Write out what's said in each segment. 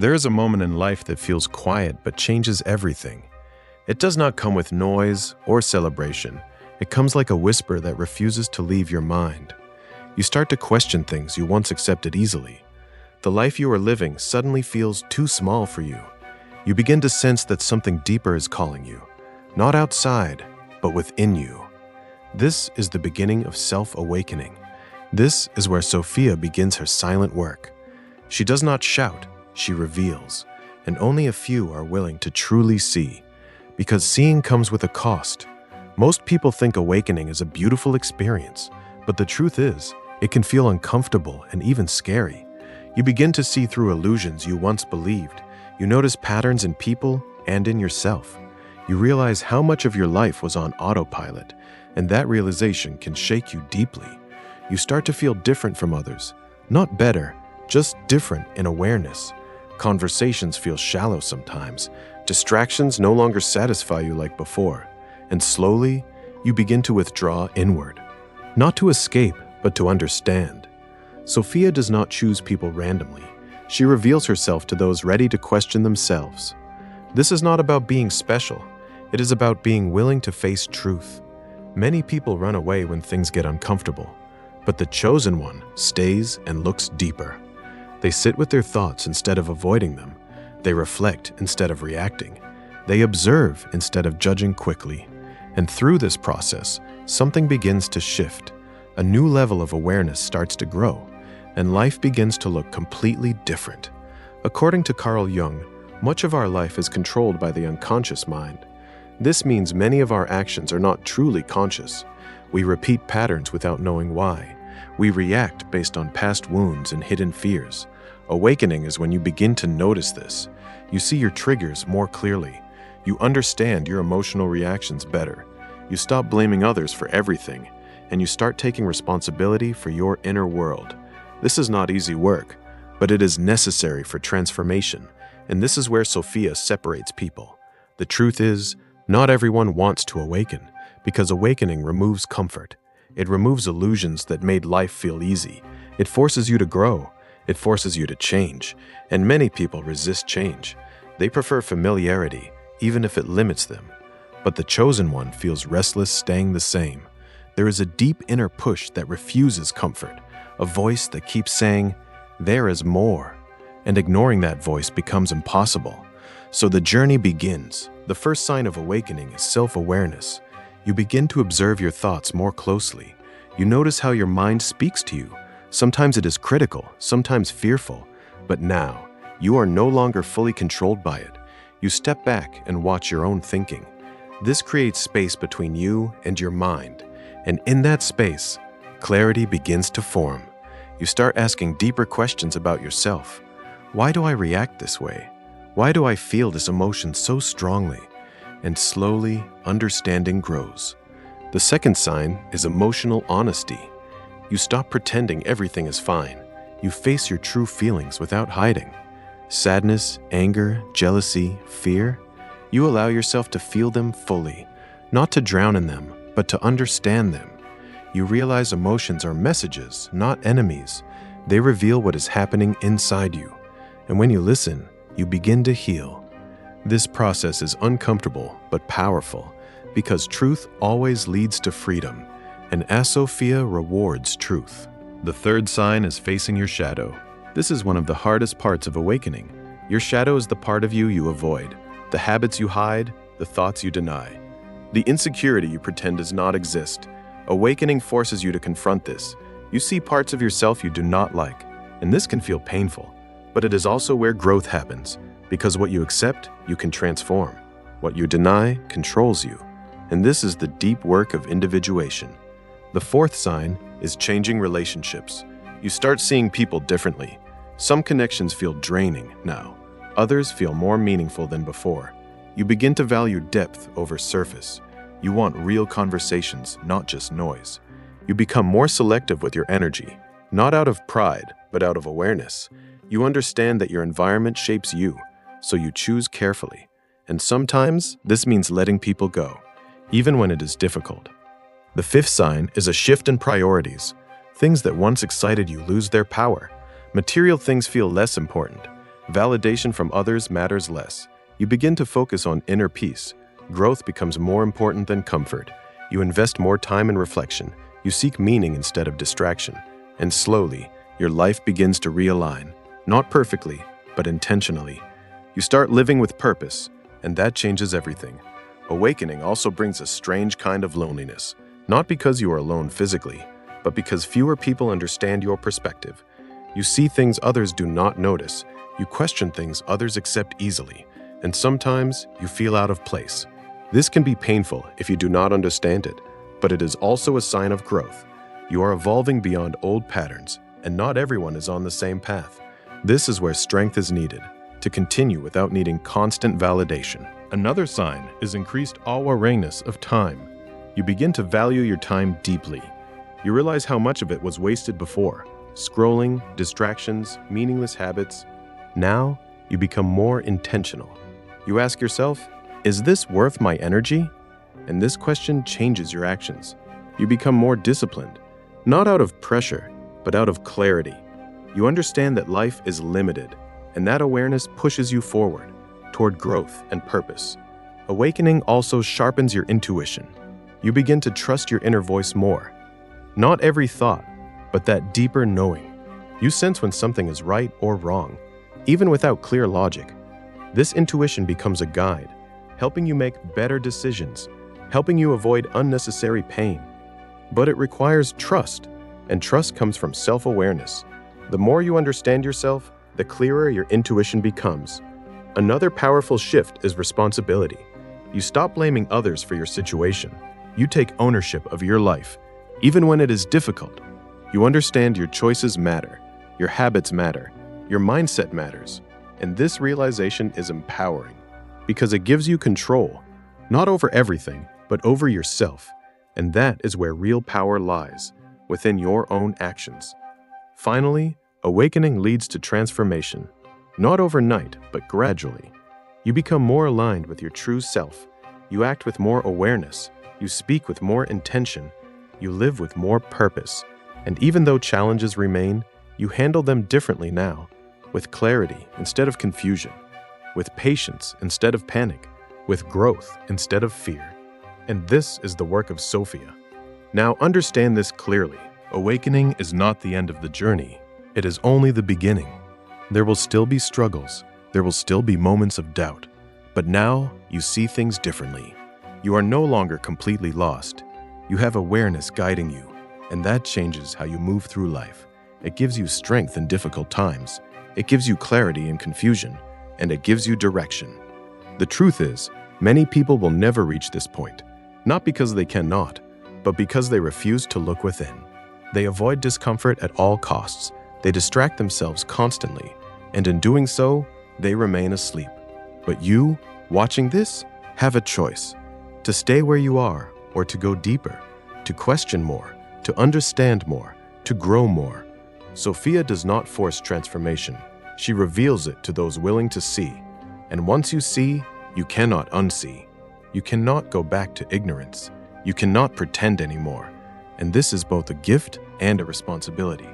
There is a moment in life that feels quiet but changes everything. It does not come with noise or celebration. It comes like a whisper that refuses to leave your mind. You start to question things you once accepted easily. The life you are living suddenly feels too small for you. You begin to sense that something deeper is calling you, not outside, but within you. This is the beginning of self-awakening. This is where Sophia begins her silent work. She does not shout, she reveals, and only a few are willing to truly see, because seeing comes with a cost. Most people think awakening is a beautiful experience, but the truth is, it can feel uncomfortable and even scary. You begin to see through illusions you once believed. You notice patterns in people and in yourself. You realize how much of your life was on autopilot, and that realization can shake you deeply. You start to feel different from others, not better, just different in awareness. Conversations feel shallow sometimes. Distractions no longer satisfy you like before. And slowly, you begin to withdraw inward. Not to escape, but to understand. Sophia does not choose people randomly. She reveals herself to those ready to question themselves. This is not about being special. It is about being willing to face truth. Many people run away when things get uncomfortable, but the chosen one stays and looks deeper. They sit with their thoughts instead of avoiding them. They reflect instead of reacting. They observe instead of judging quickly. And through this process, something begins to shift. A new level of awareness starts to grow, and life begins to look completely different. According to Carl Jung, much of our life is controlled by the unconscious mind. This means many of our actions are not truly conscious. We repeat patterns without knowing why. We react based on past wounds and hidden fears. Awakening is when you begin to notice this. You see your triggers more clearly. You understand your emotional reactions better. You stop blaming others for everything, and you start taking responsibility for your inner world. This is not easy work, but it is necessary for transformation, and this is where Sophia separates people. The truth is, not everyone wants to awaken, because awakening removes comfort. It removes illusions that made life feel easy. It forces you to grow. It forces you to change. And many people resist change. They prefer familiarity, even if it limits them. But the chosen one feels restless staying the same. There is a deep inner push that refuses comfort, a voice that keeps saying, "There is more." And ignoring that voice becomes impossible. So the journey begins. The first sign of awakening is self-awareness. You begin to observe your thoughts more closely. You notice how your mind speaks to you. Sometimes it is critical, sometimes fearful, but now you are no longer fully controlled by it. You step back and watch your own thinking. This creates space between you and your mind, and in that space, clarity begins to form. You start asking deeper questions about yourself. Why do I react this way? Why do I feel this emotion so strongly? And slowly, understanding grows. The second sign is emotional honesty. You stop pretending everything is fine. You face your true feelings without hiding. Sadness, anger, jealousy, fear. You allow yourself to feel them fully, not to drown in them, but to understand them. You realize emotions are messages, not enemies. They reveal what is happening inside you. And when you listen, you begin to heal. This process is uncomfortable but powerful, because truth always leads to freedom, and as Sophia rewards truth. The third sign is facing your shadow. This is one of the hardest parts of awakening. Your shadow is the part of you you avoid, the habits you hide, the thoughts you deny, the insecurity you pretend does not exist. Awakening forces you to confront this. You see parts of yourself you do not like, and this can feel painful, but it is also where growth happens. Because what you accept, you can transform. What you deny controls you. And this is the deep work of individuation. The fourth sign is changing relationships. You start seeing people differently. Some connections feel draining now. Others feel more meaningful than before. You begin to value depth over surface. You want real conversations, not just noise. You become more selective with your energy, not out of pride, but out of awareness. You understand that your environment shapes you, so you choose carefully. And sometimes this means letting people go, even when it is difficult. The fifth sign is a shift in priorities. Things that once excited you lose their power. Material things feel less important. Validation from others matters less. You begin to focus on inner peace. Growth becomes more important than comfort. You invest more time in reflection. You seek meaning instead of distraction. And slowly, your life begins to realign. Not perfectly, but intentionally. You start living with purpose, and that changes everything. Awakening also brings a strange kind of loneliness. Not because you are alone physically, but because fewer people understand your perspective. You see things others do not notice. You question things others accept easily. And sometimes you feel out of place. This can be painful if you do not understand it, but it is also a sign of growth. You are evolving beyond old patterns, and not everyone is on the same path. This is where strength is needed, to continue without needing constant validation. Another sign is increased awareness of time. You begin to value your time deeply. You realize how much of it was wasted before. Scrolling, distractions, meaningless habits. Now, you become more intentional. You ask yourself, is this worth my energy? And this question changes your actions. You become more disciplined, not out of pressure, but out of clarity. You understand that life is limited, and that awareness pushes you forward, toward growth and purpose. Awakening also sharpens your intuition. You begin to trust your inner voice more. Not every thought, but that deeper knowing. You sense when something is right or wrong, even without clear logic. This intuition becomes a guide, helping you make better decisions, helping you avoid unnecessary pain. But it requires trust, and trust comes from self-awareness. The more you understand yourself, the clearer your intuition becomes. Another powerful shift is responsibility. You stop blaming others for your situation. You take ownership of your life, even when it is difficult. You understand your choices matter, your habits matter, your mindset matters, and this realization is empowering because it gives you control, not over everything, but over yourself. And that is where real power lies, within your own actions. Finally, awakening leads to transformation, not overnight, but gradually. You become more aligned with your true self. You act with more awareness. You speak with more intention. You live with more purpose. And even though challenges remain, you handle them differently now, with clarity instead of confusion, with patience instead of panic, with growth instead of fear. And this is the work of Sophia. Now understand this clearly. Awakening is not the end of the journey. It is only the beginning. There will still be struggles. There will still be moments of doubt. But now you see things differently. You are no longer completely lost. You have awareness guiding you, and that changes how you move through life. It gives you strength in difficult times. It gives you clarity in confusion, and it gives you direction. The truth is, many people will never reach this point, not because they cannot, but because they refuse to look within. They avoid discomfort at all costs. They distract themselves constantly, and in doing so, they remain asleep. But you, watching this, have a choice: to stay where you are or to go deeper, to question more, to understand more, to grow more. Sophia does not force transformation. She reveals it to those willing to see. And once you see, you cannot unsee. You cannot go back to ignorance. You cannot pretend anymore. And this is both a gift and a responsibility,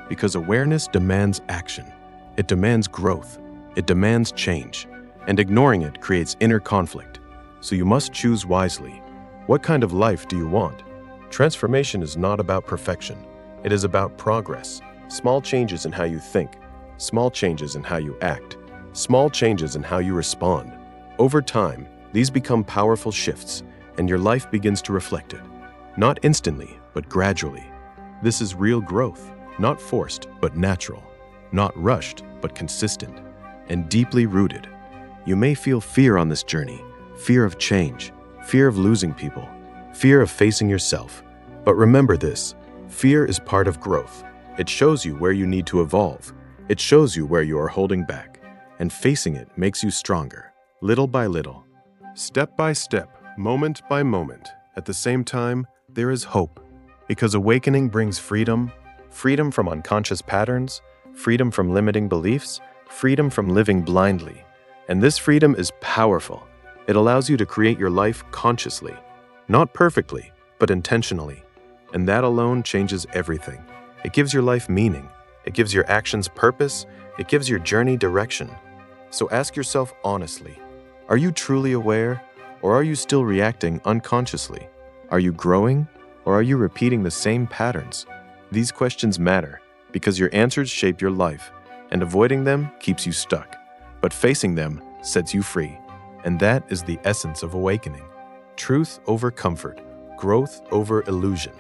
because awareness demands action. It demands growth. It demands change. And ignoring it creates inner conflict. So you must choose wisely. What kind of life do you want? Transformation is not about perfection. It is about progress. Small changes in how you think. Small changes in how you act. Small changes in how you respond. Over time, these become powerful shifts, and your life begins to reflect it. Not instantly, but gradually. This is real growth, not forced, but natural. Not rushed, but consistent, and deeply rooted. You may feel fear on this journey, fear of change, fear of losing people, fear of facing yourself. But remember this: fear is part of growth. It shows you where you need to evolve. It shows you where you are holding back, and facing it makes you stronger, little by little, step by step, moment by moment. At the same time, there is hope, because awakening brings freedom, freedom from unconscious patterns, freedom from limiting beliefs, freedom from living blindly. And this freedom is powerful. It allows you to create your life consciously, not perfectly, but intentionally. And that alone changes everything. It gives your life meaning. It gives your actions purpose. It gives your journey direction. So ask yourself honestly, are you truly aware, or are you still reacting unconsciously? Are you growing, or are you repeating the same patterns? These questions matter because your answers shape your life, and avoiding them keeps you stuck. But facing them sets you free. And that is the essence of awakening. Truth over comfort, growth over illusion.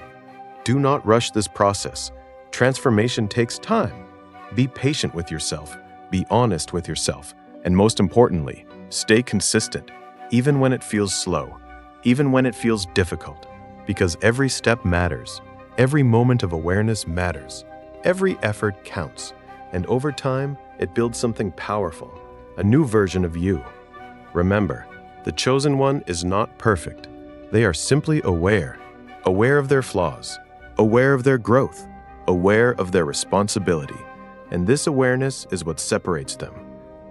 Do not rush this process. Transformation takes time. Be patient with yourself, be honest with yourself, and most importantly, stay consistent, even when it feels slow, even when it feels difficult, because every step matters, every moment of awareness matters, every effort counts, and over time, it builds something powerful, a new version of you. Remember, the chosen one is not perfect. They are simply aware of their flaws, aware of their growth, aware of their responsibility. And this awareness is what separates them.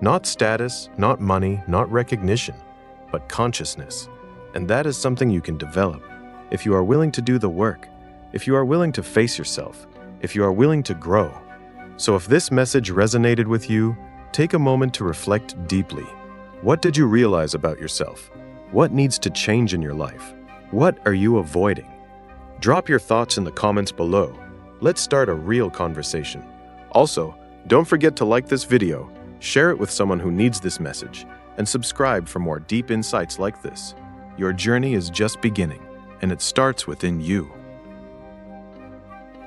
Not status, not money, not recognition, but consciousness. And that is something you can develop if you are willing to do the work, if you are willing to face yourself, if you are willing to grow. So if this message resonated with you, take a moment to reflect deeply. What did you realize about yourself? What needs to change in your life? What are you avoiding? Drop your thoughts in the comments below. Let's start a real conversation. Also, don't forget to like this video, share it with someone who needs this message, and subscribe for more deep insights like this. Your journey is just beginning, and it starts within you.